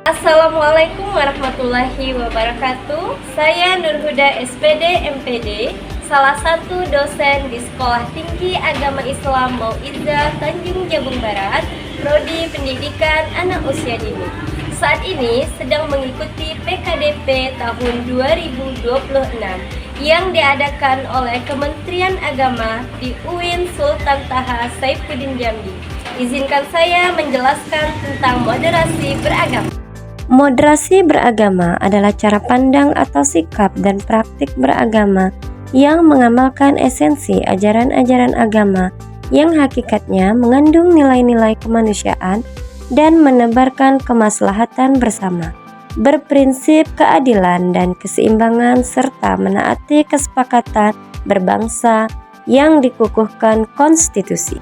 Assalamualaikum warahmatullahi wabarakatuh. Saya Nurhuda SPD MPD, salah satu dosen di Sekolah Tinggi Agama Islam Mau'izah Tanjung Jabung Barat, Prodi Pendidikan Anak Usia Dini. Saat ini sedang mengikuti PKDP tahun 2026 yang diadakan oleh Kementerian Agama di UIN Sultan Taha Saifuddin Jambi. Izinkan saya menjelaskan tentang moderasi beragama. Moderasi beragama adalah cara pandang atau sikap dan praktik beragama yang mengamalkan esensi ajaran-ajaran agama yang hakikatnya mengandung nilai-nilai kemanusiaan dan menebarkan kemaslahatan bersama, berprinsip keadilan dan keseimbangan serta menaati kesepakatan berbangsa yang dikukuhkan konstitusi.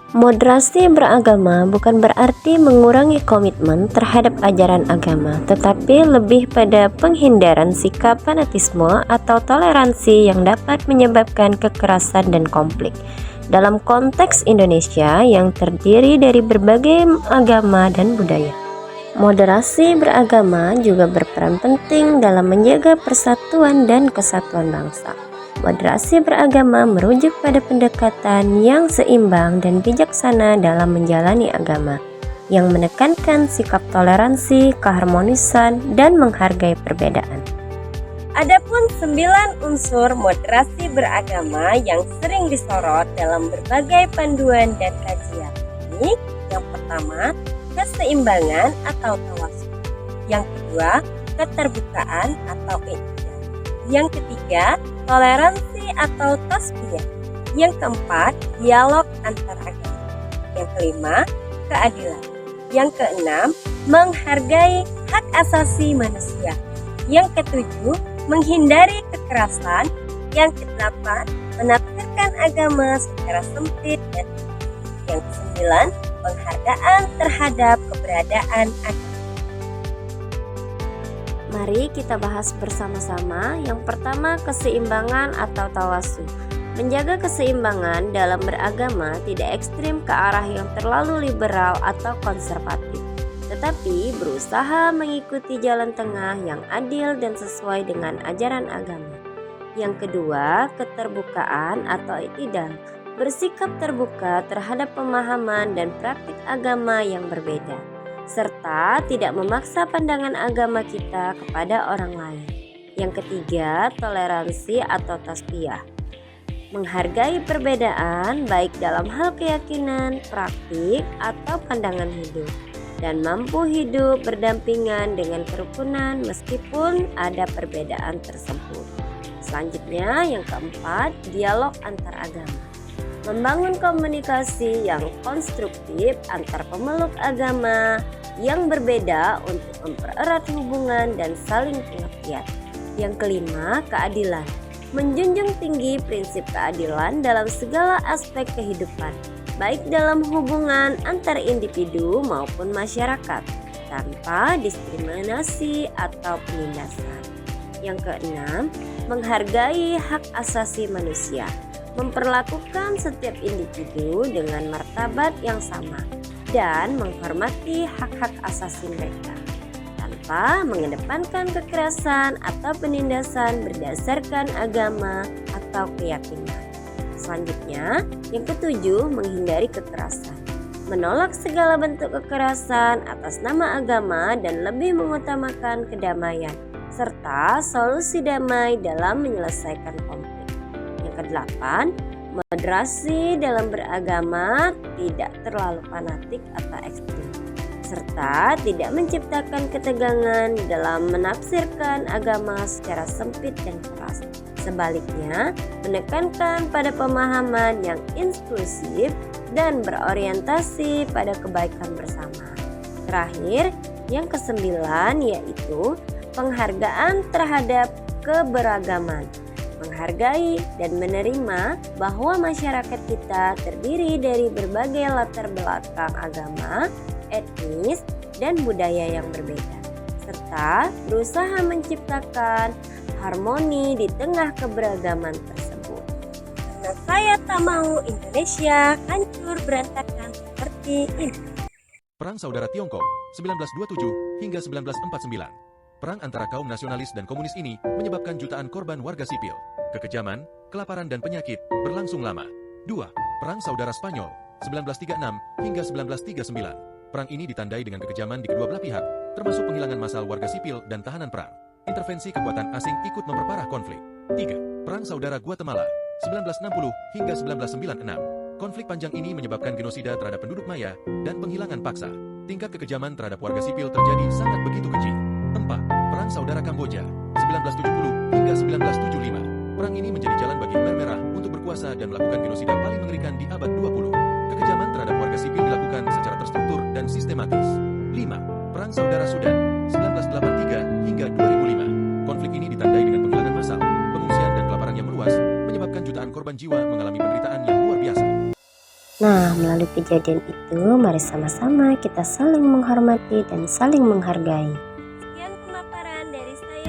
Moderasi beragama bukan berarti mengurangi komitmen terhadap ajaran agama, tetapi lebih pada penghindaran sikap fanatisme atau toleransi yang dapat menyebabkan kekerasan dan konflik. Dalam konteks Indonesia yang terdiri dari berbagai agama dan budaya, moderasi beragama juga berperan penting dalam menjaga persatuan dan kesatuan bangsa. Moderasi beragama merujuk pada pendekatan yang seimbang dan bijaksana dalam menjalani agama, yang menekankan sikap toleransi, keharmonisan, dan menghargai perbedaan. Adapun 9 unsur moderasi beragama yang sering disorot dalam berbagai panduan dan kajian. Ini yang pertama, keseimbangan atau tawasul. Yang kedua, keterbukaan atau i'tidal. Yang ketiga, toleransi atau tasbiyah. Yang keempat, dialog antar agama. Yang kelima, keadilan. Yang keenam, menghargai hak asasi manusia. Yang ketujuh, menghindari kekerasan. Yang kedelapan, menafsirkan agama secara sempit dan yang kesembilan, penghargaan terhadap keberadaan agama. Mari kita bahas bersama-sama. Yang pertama, keseimbangan atau tawasul. Menjaga keseimbangan dalam beragama tidak ekstrim ke arah yang terlalu liberal atau konservatif, tetapi berusaha mengikuti jalan tengah yang adil dan sesuai dengan ajaran agama. Yang kedua, keterbukaan atau i'tidal. Bersikap terbuka terhadap pemahaman dan praktik agama yang berbeda, serta tidak memaksa pandangan agama kita kepada orang lain. Yang ketiga, toleransi atau tasbiyah. Menghargai perbedaan baik dalam hal keyakinan, praktik, atau pandangan hidup, dan mampu hidup berdampingan dengan kerukunan meskipun ada perbedaan tersebut. Selanjutnya, yang keempat, dialog antar agama. Membangun komunikasi yang konstruktif antar pemeluk agama yang berbeda untuk mempererat hubungan dan saling pengertian. Yang kelima, keadilan. Menjunjung tinggi prinsip keadilan dalam segala aspek kehidupan, baik dalam hubungan antar individu maupun masyarakat, tanpa diskriminasi atau penindasan. Yang keenam, menghargai hak asasi manusia. Memperlakukan setiap individu dengan martabat yang sama dan menghormati hak-hak asasi mereka tanpa mengedepankan kekerasan atau penindasan berdasarkan agama atau keyakinan. Selanjutnya, yang ketujuh, menghindari kekerasan. Menolak segala bentuk kekerasan atas nama agama dan lebih mengutamakan kedamaian serta solusi damai dalam menyelesaikan konflik. Yang kedelapan, moderasi dalam beragama tidak terlalu fanatik atau ekstrim, serta tidak menciptakan ketegangan dalam menafsirkan agama secara sempit dan keras. Sebaliknya, menekankan pada pemahaman yang inklusif dan berorientasi pada kebaikan bersama. Terakhir, yang kesembilan, yaitu penghargaan terhadap keberagaman. Menghargai dan menerima bahwa masyarakat kita terdiri dari berbagai latar belakang agama, etnis, dan budaya yang berbeda, serta berusaha menciptakan harmoni di tengah keberagaman tersebut. Karena saya tak mau Indonesia hancur berantakan seperti ini. Perang Saudara Tiongkok, 1927 hingga 1949. Perang antara kaum nasionalis dan komunis ini menyebabkan jutaan korban warga sipil. Kekejaman, kelaparan dan penyakit berlangsung lama. 2. Perang Saudara Spanyol, 1936 hingga 1939. Perang ini ditandai dengan kekejaman di kedua belah pihak, termasuk penghilangan massal warga sipil dan tahanan perang. Intervensi kekuatan asing ikut memperparah konflik. 3. Perang Saudara Guatemala, 1960 hingga 1996. Konflik panjang ini menyebabkan genosida terhadap penduduk Maya dan penghilangan paksa. Tingkat kekejaman terhadap warga sipil terjadi sangat begitu keji. 4. Perang Saudara Kamboja, 1970 hingga 1975. Perang ini menjadi jalan bagi Khmer Merah untuk berkuasa dan melakukan genosida paling mengerikan di abad 20. Kekejaman terhadap warga sipil dilakukan secara terstruktur dan sistematis. 5. Perang Saudara Sudan, 1983 hingga 2005. Konflik ini ditandai dengan penghilangan massal, pengungsian dan kelaparan yang meluas, menyebabkan jutaan korban jiwa mengalami penderitaan yang luar biasa. Nah, melalui kejadian itu, mari sama-sama kita saling menghormati dan saling menghargai. Sekian pemaparan dari saya.